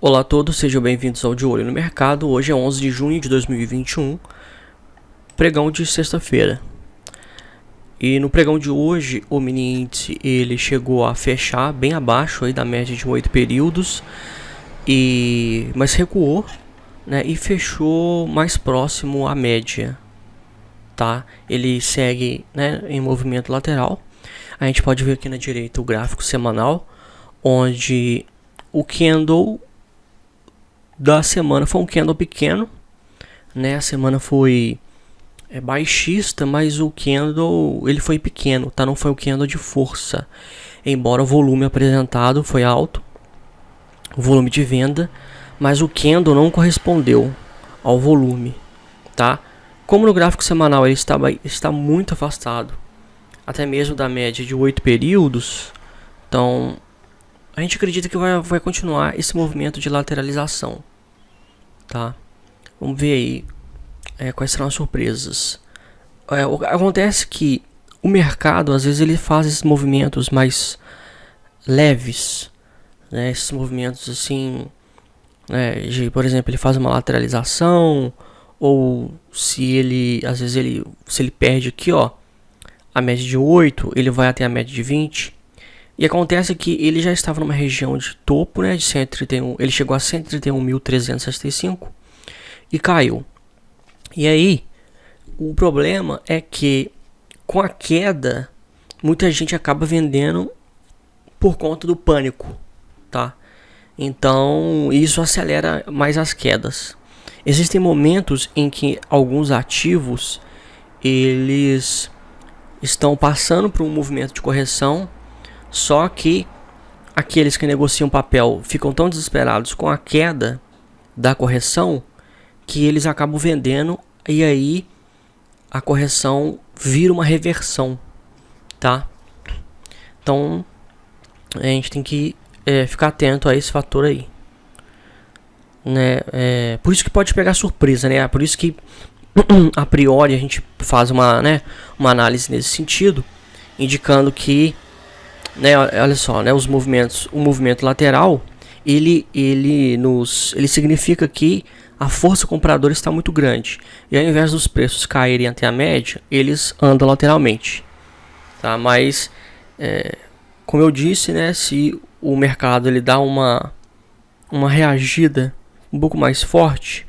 Olá a todos, sejam bem-vindos ao De Olho no Mercado. Hoje é 11 de junho de 2021, pregão de sexta-feira. E no pregão de hoje, o mini índice ele chegou a fechar bem abaixo aí da média de 8 períodos, mas recuou, né, e fechou mais próximo à média, tá? Ele segue, né, em movimento lateral. A gente pode ver aqui na direita o gráfico semanal, onde o candle da semana foi um candle pequeno, né? A semana foi baixista, mas o candle ele foi pequeno, tá? Não foi um candle de força, embora o volume apresentado foi alto, o volume de venda, mas o candle não correspondeu ao volume, tá? Como no gráfico semanal ele está muito afastado, até mesmo da média de 8 períodos, então a gente acredita que vai continuar esse movimento de lateralização, tá? Vamos ver aí quais serão as surpresas. Acontece que o mercado, às vezes, ele faz esses movimentos mais leves, né? Esses movimentos assim, né? Por exemplo, ele faz uma lateralização, ou se ele, às vezes, se ele perde aqui, ó, a média de 8, ele vai até a média de 20. E acontece que ele já estava numa região de topo, né, de 131, ele chegou a 131.365 e caiu. E aí, o problema é que com a queda, muita gente acaba vendendo por conta do pânico, tá? Então, isso acelera mais as quedas. Existem momentos em que alguns ativos, eles estão passando por um movimento de correção, só que aqueles que negociam papel ficam tão desesperados com a queda da correção que eles acabam vendendo, e aí a correção vira uma reversão, tá? Então a gente tem que ficar atento a esse fator aí, né? Por isso que pode pegar surpresa, né? Por isso que a priori a gente faz uma análise nesse sentido, indicando que, né, olha só, né, o movimento lateral, ele significa que a força compradora está muito grande, e ao invés dos preços caírem até a média, eles andam lateralmente, tá? Mas como eu disse, né, se o mercado ele dá uma reagida um pouco mais forte,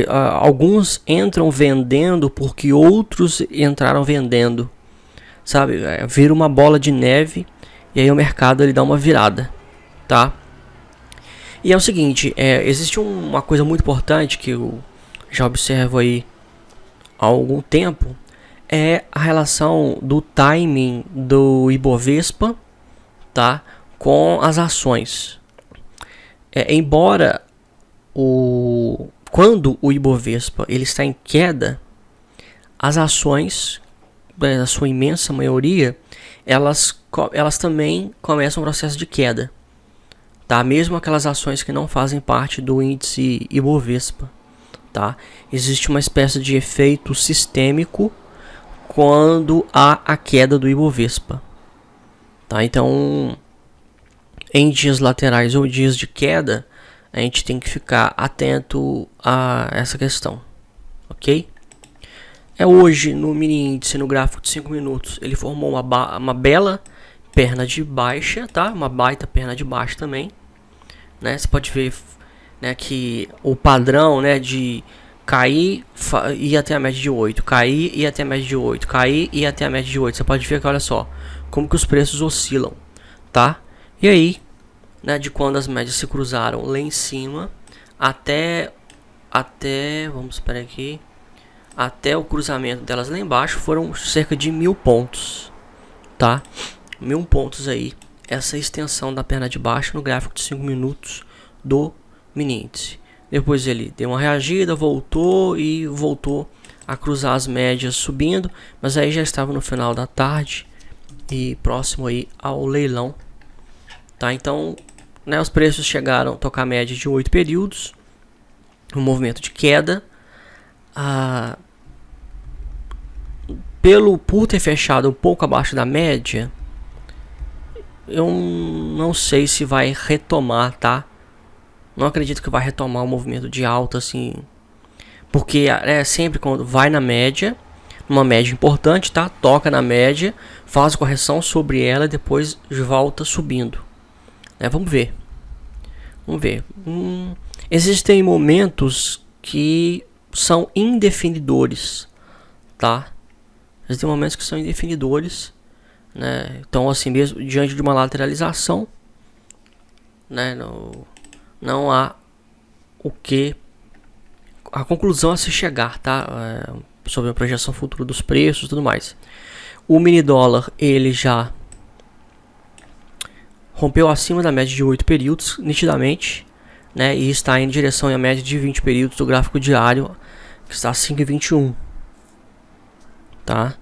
alguns entram vendendo porque outros entraram vendendo, sabe? Vira uma bola de neve, e aí o mercado ele dá uma virada, tá? E é o seguinte, existe uma coisa muito importante que eu já observo aí há algum tempo, é a relação do timing do Ibovespa, tá, com as ações. Embora quando o Ibovespa ele está em queda, as ações, na sua imensa maioria, elas também começam um processo de queda, tá? Mesmo aquelas ações que não fazem parte do índice Ibovespa, tá? Existe uma espécie de efeito sistêmico quando há a queda do Ibovespa, tá? Então, em dias laterais ou dias de queda, a gente tem que ficar atento a essa questão, ok? Hoje, no mini índice, no gráfico de 5 minutos, ele formou uma bela perna de baixa, tá? Uma baita perna de baixa também, né? Você pode ver, né, que o padrão, né, de cair e ir até a média de 8, cair e ir até a média de 8, cair e ir até a média de 8. Você pode ver que, olha só, como que os preços oscilam, tá? E aí, né, de quando as médias se cruzaram lá em cima até vamos esperar aqui, até o cruzamento delas lá embaixo, foram cerca de 1000 pontos, tá? 1000 pontos aí, essa extensão da perna de baixo no gráfico de 5 minutos do mini índice. Depois ele deu uma reagida, voltou a cruzar as médias subindo, mas aí já estava no final da tarde e próximo aí ao leilão, tá? Então, né, os preços chegaram a tocar a média de 8 períodos, um movimento de queda, por ter fechado um pouco abaixo da média, eu não sei se vai retomar, tá? Não acredito que vai retomar o movimento de alta assim, porque é sempre quando vai na média, uma média importante, tá? Toca na média, faz correção sobre ela e depois volta subindo. Vamos ver. Vamos ver. Existem momentos que são indefinidores, tá? Existem momentos que são indefinidores, né? Então, assim mesmo, diante de uma lateralização, né? Não há o que a conclusão a se chegar, tá? Sobre a projeção futura dos preços e tudo mais. O mini dólar, ele já rompeu acima da média de 8 períodos, nitidamente, né? E está em direção à média de 20 períodos do gráfico diário, que está a 5,21, tá?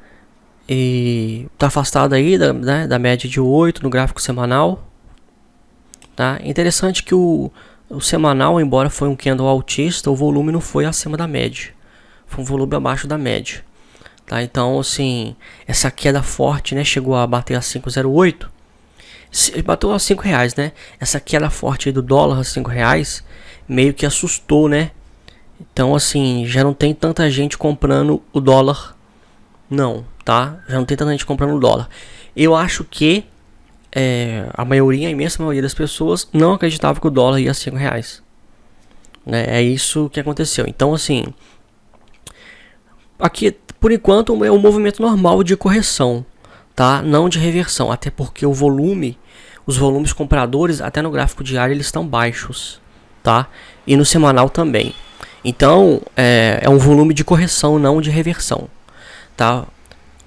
E está afastado aí da média de 8 no gráfico semanal, tá? Interessante que o semanal, embora foi um candle altista, o volume não foi acima da média, foi um volume abaixo da média, tá? Então, assim, essa queda forte, né, chegou a bater a 5,08, bateu a R$5, né? Essa queda forte aí do dólar a R$5 meio que assustou, né? Então, assim, já não tem tanta gente comprando o dólar, não, tá? Já não tem tanta gente comprando o dólar. Eu acho que a imensa maioria das pessoas não acreditava que o dólar ia a R$5, né? É isso que aconteceu. Então, assim, aqui por enquanto é um movimento normal de correção, tá? Não de reversão, até porque os volumes compradores até no gráfico diário eles estão baixos, tá? E no semanal também. Então é um volume de correção, não de reversão, tá?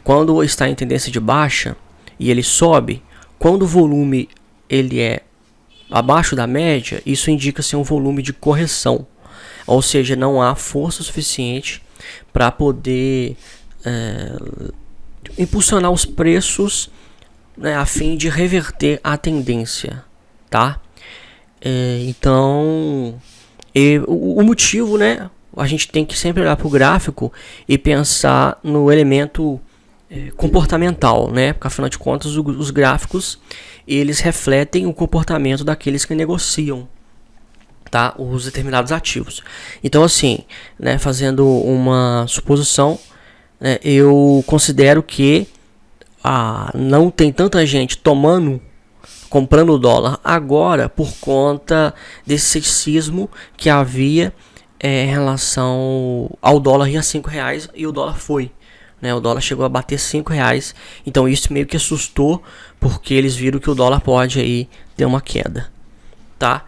Quando está em tendência de baixa e ele sobe, quando o volume ele é abaixo da média, isso indica ser um volume de correção, ou seja, não há força suficiente para poder impulsionar os preços, né, a fim de reverter a tendência, tá? Então, o motivo, né, a gente tem que sempre olhar para o gráfico e pensar no elemento comportamental, né? Porque afinal de contas os gráficos eles refletem o comportamento daqueles que negociam, tá? Os determinados ativos. Então, assim, né, fazendo uma suposição, né, eu considero que não tem tanta gente comprando o dólar agora por conta desse ceticismo que havia em relação ao dólar ir a R$5 e o dólar foi, né? O dólar chegou a bater R$5, então isso meio que assustou porque eles viram que o dólar pode aí ter uma queda, tá?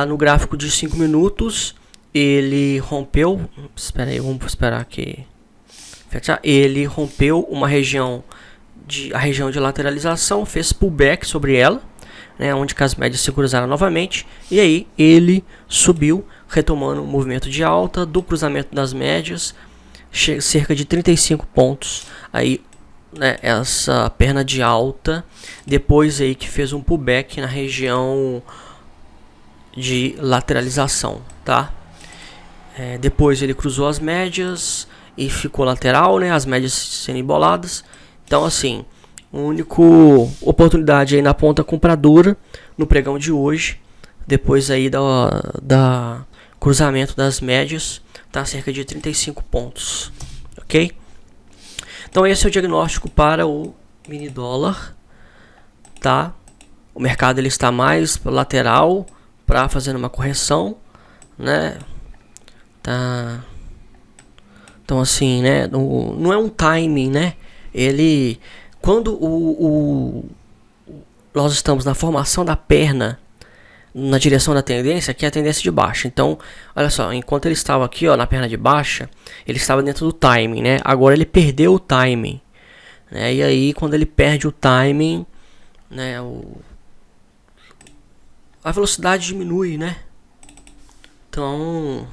No gráfico de 5 minutos ele rompeu, espera aí, vamos esperar aqui, ele rompeu uma região a região de lateralização, fez pullback sobre ela, né, onde as médias se cruzaram novamente, e aí ele subiu, retomando o movimento de alta do cruzamento das médias, cerca de 35 pontos, aí, né, essa perna de alta, depois aí que fez um pullback na região de lateralização, tá? Depois ele cruzou as médias e ficou lateral, né, as médias sendo emboladas. Então, assim, a única oportunidade aí na ponta compradora no pregão de hoje, depois aí da cruzamento das médias, tá cerca de 35 pontos, ok? Então esse é o diagnóstico para o mini dólar, tá? O mercado ele está mais lateral para fazer uma correção, né? Tá. Então, assim, né? Não é um timing, né? Ele, quando nós estamos na formação da perna na direção da tendência, que é a tendência de baixa. Então, olha só, enquanto ele estava aqui, ó, na perna de baixa, ele estava dentro do timing, né? Agora ele perdeu o timing, né? E aí, quando ele perde o timing, né, a velocidade diminui, né? Então,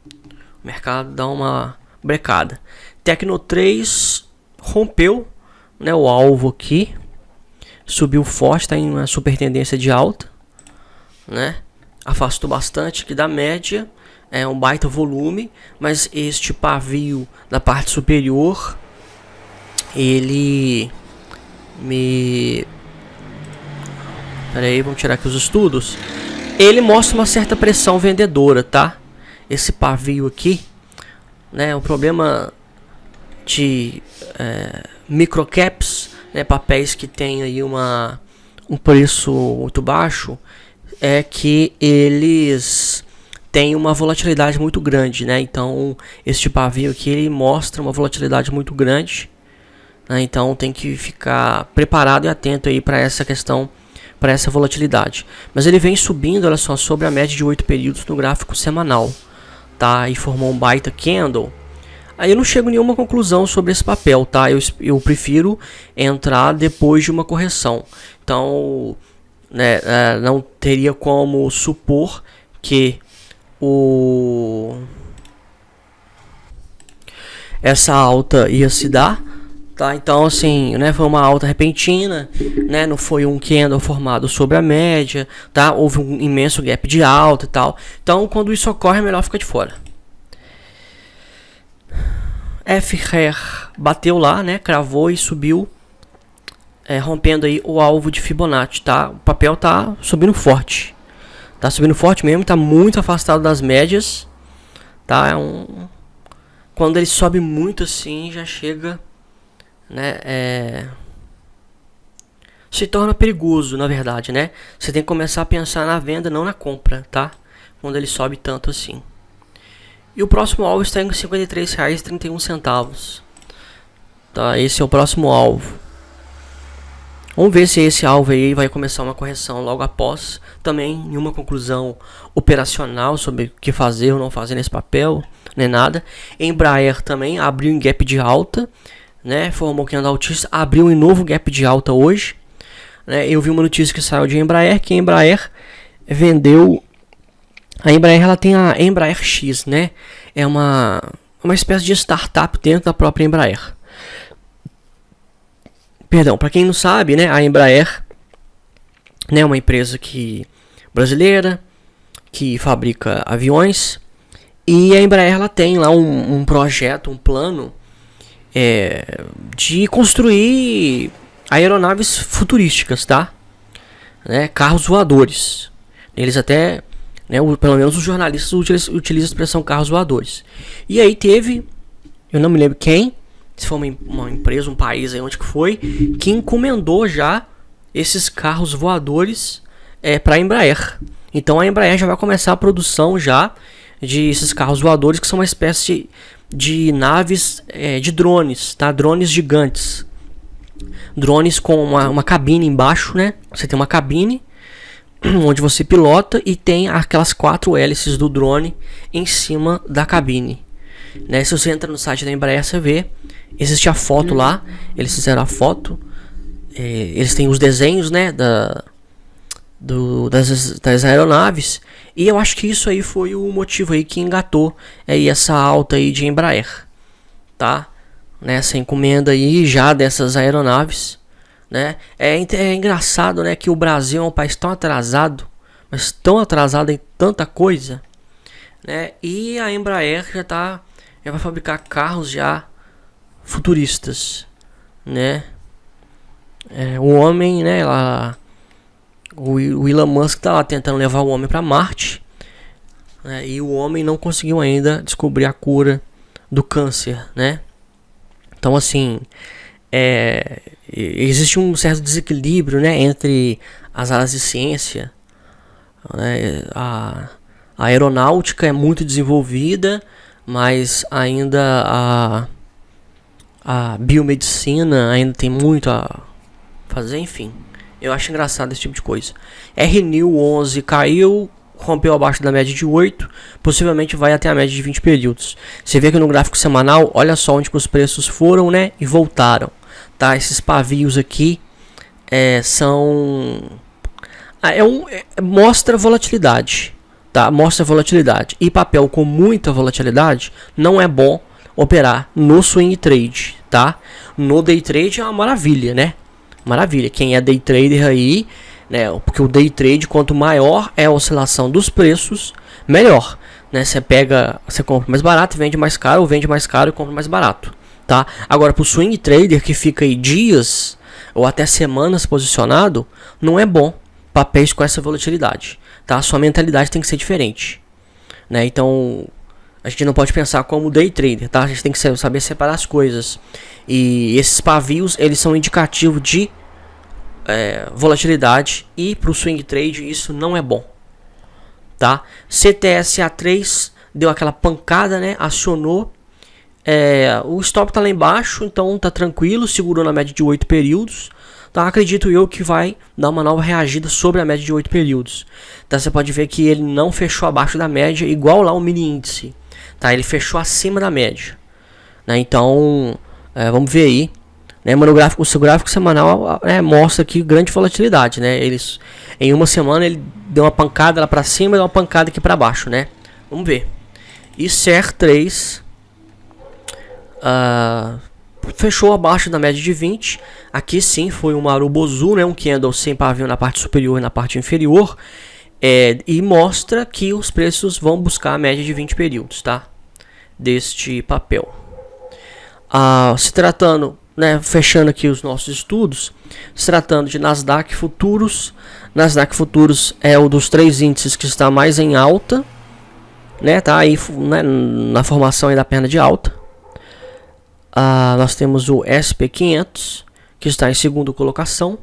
o mercado dá uma brecada. Tecno 3 rompeu, né, o alvo aqui, subiu forte, está em uma super tendência de alta, né? Afastou bastante aqui da média, é um baita volume, mas este pavio da parte superior, ele peraí, vamos tirar aqui os estudos. ele mostra uma certa pressão vendedora, tá? Esse pavio aqui, né? O problema de microcaps, né, papéis que tem aí um preço muito baixo, é que eles têm uma volatilidade muito grande, né? Então, este pavio aqui ele mostra uma volatilidade muito grande, né? Então, tem que ficar preparado e atento aí para essa questão, para essa volatilidade. Mas ele vem subindo, olha só, sobre a média de 8 períodos no gráfico semanal, tá? E formou um baita candle. Aí eu não chego a nenhuma conclusão sobre esse papel, tá? Eu prefiro entrar depois de uma correção. Então, né, não teria como supor que essa alta ia se dar, tá? Então, assim, né, foi uma alta repentina, né? Não foi um candle formado sobre a média, tá? Houve um imenso gap de alta e tal. Então, quando isso ocorre, é melhor ficar de fora. FR bateu lá, né? Cravou e subiu, rompendo aí o alvo de Fibonacci, tá? O papel tá subindo forte. Tá subindo forte mesmo, tá muito afastado das médias, tá? Quando ele sobe muito assim, já chega, né? Se torna perigoso, na verdade, né? Você tem que começar a pensar na venda, não na compra, tá? Quando ele sobe tanto assim. E o próximo alvo está em R$ 53,31. Tá? Esse é o próximo alvo. Vamos ver se esse alvo aí vai começar uma correção logo após. Também nenhuma conclusão operacional sobre o que fazer ou não fazer nesse papel, nem nada. Embraer também abriu em gap de alta, né? Formou candle altista, abriu em novo gap de alta hoje, né? Eu vi uma notícia que saiu de Embraer, que a Embraer vendeu. A Embraer, ela tem a Embraer X, né? É uma espécie de startup dentro da própria Embraer. Perdão, para quem não sabe, né? A Embraer, né, é uma empresa brasileira que fabrica aviões. E a Embraer, ela tem lá um projeto, um plano de construir aeronaves futurísticas, tá? Né, carros voadores. Eles até... né, pelo menos os jornalistas utilizam a expressão carros voadores. E aí teve, eu não me lembro quem, se foi uma empresa, um país aí onde que foi, que encomendou já esses carros voadores para a Embraer. Então a Embraer já vai começar a produção já de esses carros voadores, que são uma espécie de naves de drones, tá? Drones gigantes. Drones com uma cabine embaixo, né? Você tem uma cabine onde você pilota e tem aquelas 4 hélices do drone em cima da cabine, né? Se você entra no site da Embraer, você vê, existe a foto lá, eles fizeram a foto, eles têm os desenhos, né, das aeronaves, e eu acho que isso aí foi o motivo aí que engatou aí essa alta aí de Embraer, tá? Nessa encomenda aí já dessas aeronaves. Né? É engraçado, né, que o Brasil é um país tão atrasado, mas tão atrasado em tanta coisa, né? E a Embraer já vai fabricar carros já futuristas, né? O homem, né, o Elon Musk tá lá tentando levar o homem para Marte, né? E o homem não conseguiu ainda descobrir a cura do câncer, né? Então, assim, existe um certo desequilíbrio, né, entre as áreas de ciência, né? A aeronáutica é muito desenvolvida, mas ainda a biomedicina ainda tem muito a fazer, enfim. Eu acho engraçado esse tipo de coisa. RNew 11 caiu, rompeu abaixo da média de 8, possivelmente vai até a média de 20 períodos. Você vê que no gráfico semanal, olha só onde que os preços foram, né, e voltaram. Tá, esses pavios aqui mostra volatilidade, tá? Mostra volatilidade. E papel com muita volatilidade não é bom operar no swing trade, tá? No day trade é uma maravilha, né? Maravilha. Quem é day trader aí, né? Porque o day trade, quanto maior é a oscilação dos preços, melhor, né? Você compra mais barato e vende mais caro, ou vende mais caro e compra mais barato. Tá? Agora, para o swing trader que fica aí dias ou até semanas posicionado, não é bom papéis com essa volatilidade. tá? Sua mentalidade tem que ser diferente, né? Então a gente não pode pensar como day trader, tá? A gente tem que saber separar as coisas. E esses pavios, eles são indicativo de volatilidade, e para o swing trade isso não é bom, tá? CTSA3 deu aquela pancada, né? Acionou, o stop tá lá embaixo, então tá tranquilo, segurou na média de 8 períodos, tá? Acredito eu que vai dar uma nova reagida sobre a média de 8 períodos, tá? Você pode ver que ele não fechou abaixo da média, igual lá o mini índice, tá? Ele fechou acima da média, né? Então vamos ver aí, né? O seu gráfico semanal mostra aqui grande volatilidade, né? Em uma semana ele deu uma pancada lá para cima e deu uma pancada aqui para baixo, né? Vamos ver. E CER3 fechou abaixo da média de 20. Aqui sim foi um Marubozu, né? Um candle sem pavio na parte superior e na parte inferior, e mostra que os preços vão buscar a média de 20 períodos, tá? Deste papel. Se tratando, né, fechando aqui os nossos estudos, se tratando de Nasdaq Futuros. Nasdaq Futuros é o dos 3 índices que está mais em alta, né? Tá aí, né, na formação aí da perna de alta. Nós temos o SP500 que está em segunda colocação,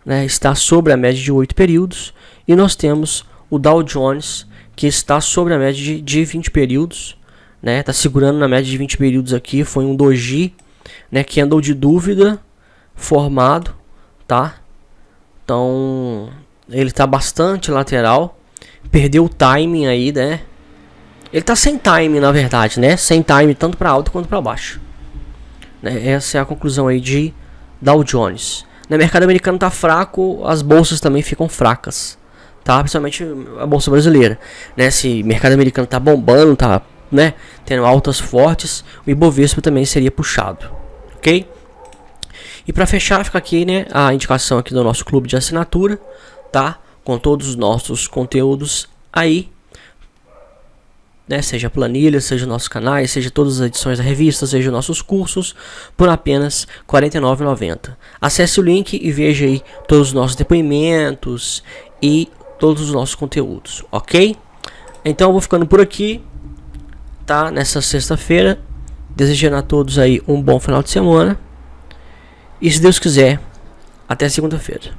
né? Está sobre a média de 8 períodos, e nós temos o Dow Jones que está sobre a média de 20 períodos, né? Tá segurando na média de 20 períodos aqui. Foi um doji, né, que andou de dúvida formado, tá? Então ele tá bastante lateral, perdeu o timing aí, né? Ele tá sem timing, na verdade, né? Sem timing tanto para alto quanto para baixo, né? Essa é a conclusão aí de Dow Jones. No mercado americano tá fraco, as bolsas também ficam fracas, tá? Principalmente a bolsa brasileira, né? Se o mercado americano tá bombando, tá, né, tendo altas fortes, o Ibovespa também seria puxado, ok? E para fechar, fica aqui, né, a indicação aqui do nosso clube de assinatura, tá? Com todos os nossos conteúdos aí, né? Seja planilha, seja nossos canais, seja todas as edições da revista, seja nossos cursos, por apenas R$ 49,90. Acesse o link e veja aí todos os nossos depoimentos e todos os nossos conteúdos, ok? Então eu vou ficando por aqui, tá? Nessa sexta-feira, desejando a todos aí um bom final de semana, e se Deus quiser, até segunda-feira.